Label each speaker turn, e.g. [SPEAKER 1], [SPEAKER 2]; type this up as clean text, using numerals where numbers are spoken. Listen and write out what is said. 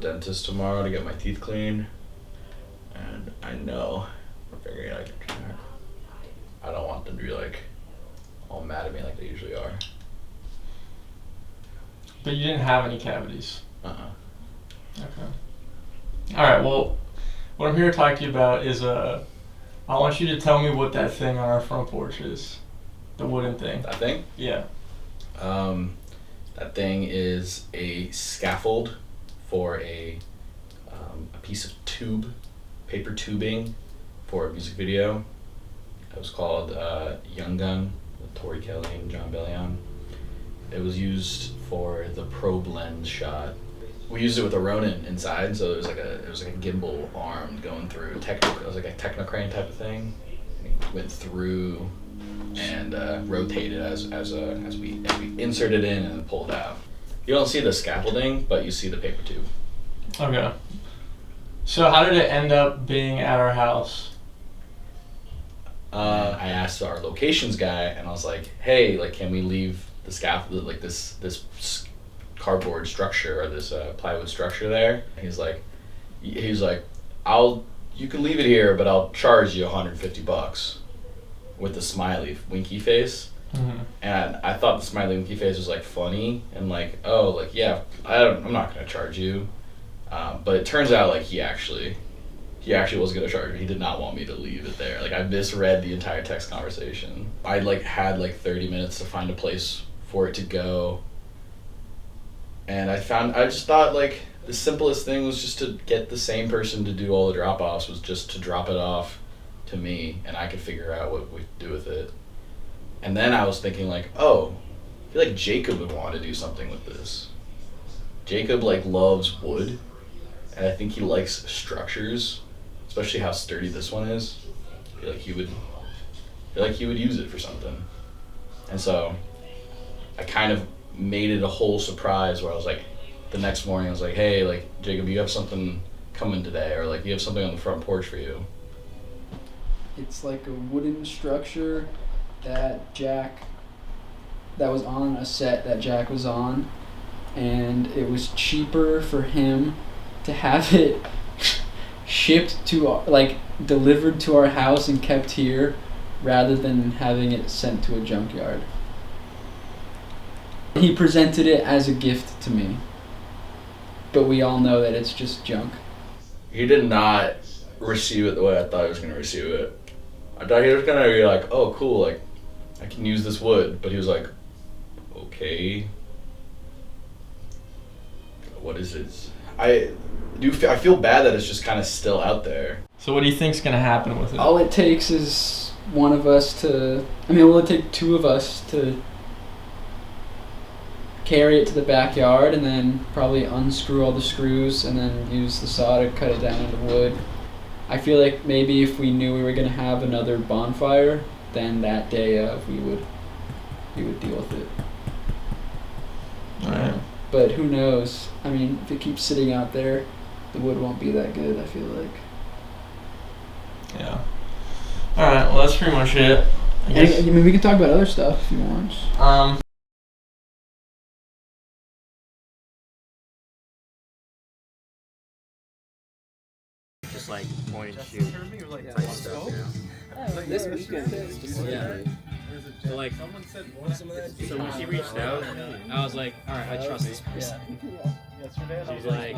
[SPEAKER 1] dentist tomorrow to get my teeth cleaned, and I know I'm figuring like I don't want them to be like all mad at me like they usually are.
[SPEAKER 2] But you didn't have any cavities.
[SPEAKER 1] Okay.
[SPEAKER 2] All right. Well, what I'm here to talk to you about is I want you to tell me what that thing on our front porch is. The wooden thing.
[SPEAKER 1] That thing?
[SPEAKER 2] Yeah.
[SPEAKER 1] That thing is a scaffold for a piece of paper tubing for a music video. It was called Young Gun with Tori Kelly and John Bellion. It was used for the probe lens shot. We used it with a Ronin inside, so it was like a gimbal arm going through. It was like a technocrane type of thing. And it went through and rotated as we inserted in and then pulled out. You don't see the scaffolding, but you see the paper tube.
[SPEAKER 2] Okay. So how did it end up being at our house?
[SPEAKER 1] I asked our locations guy, and I was like, "Hey, like, can we leave the scaffold, like this cardboard structure or this plywood structure there?" And he's like, you can leave it here, but I'll charge you $150 with the smiley winky face.
[SPEAKER 2] Mm-hmm.
[SPEAKER 1] And I thought the smiley winky face was like funny and like, oh, like, yeah, I'm not gonna charge you. But it turns out like he actually was gonna charge me. He did not want me to leave it there. Like, I misread the entire text conversation. I like had like 30 minutes to find a place for it to go. And I just thought like the simplest thing was just to get the same person to do all the drop-offs, was just to drop it off to me and I could figure out what we do with it. And then I was thinking like, oh, I feel like Jacob would want to do something with this. Jacob like loves wood, and I think he likes structures, especially how sturdy this one is. I feel like he would use it for something. And so I kind of made it a whole surprise where I was like, the next morning I was like, hey, like, Jacob, you have something coming today, or like you have something on the front porch for you.
[SPEAKER 3] It's like a wooden structure that was on a set that Jack was on, and it was cheaper for him to have it shipped to, like, delivered to our house and kept here rather than having it sent to a junkyard. He presented it as a gift to me, but we all know that it's just junk.
[SPEAKER 1] He did not receive it the way I thought he was going to receive it. I thought he was going to be like, oh, cool, like, I can use this wood. But he was like, okay, what is it? I feel bad that it's just kind of still out there.
[SPEAKER 2] So what do you think's gonna happen with it?
[SPEAKER 3] All it takes is one of us to, will it take two of us to carry it to the backyard and then probably unscrew all the screws and then use the saw to cut it down into wood? I feel like maybe if we knew we were going to have another bonfire, then that day we would deal with it.
[SPEAKER 2] Alright.
[SPEAKER 3] But who knows? If it keeps sitting out there, the wood won't be that good, I feel like.
[SPEAKER 2] Yeah. Alright, well, that's pretty much it.
[SPEAKER 3] We can talk about other stuff if you want.
[SPEAKER 4] Just like point and shoot type stuff, you know?
[SPEAKER 5] This weekend, yeah.
[SPEAKER 4] So like, so when she reached out, I was like, all right, I trust this person. She's like,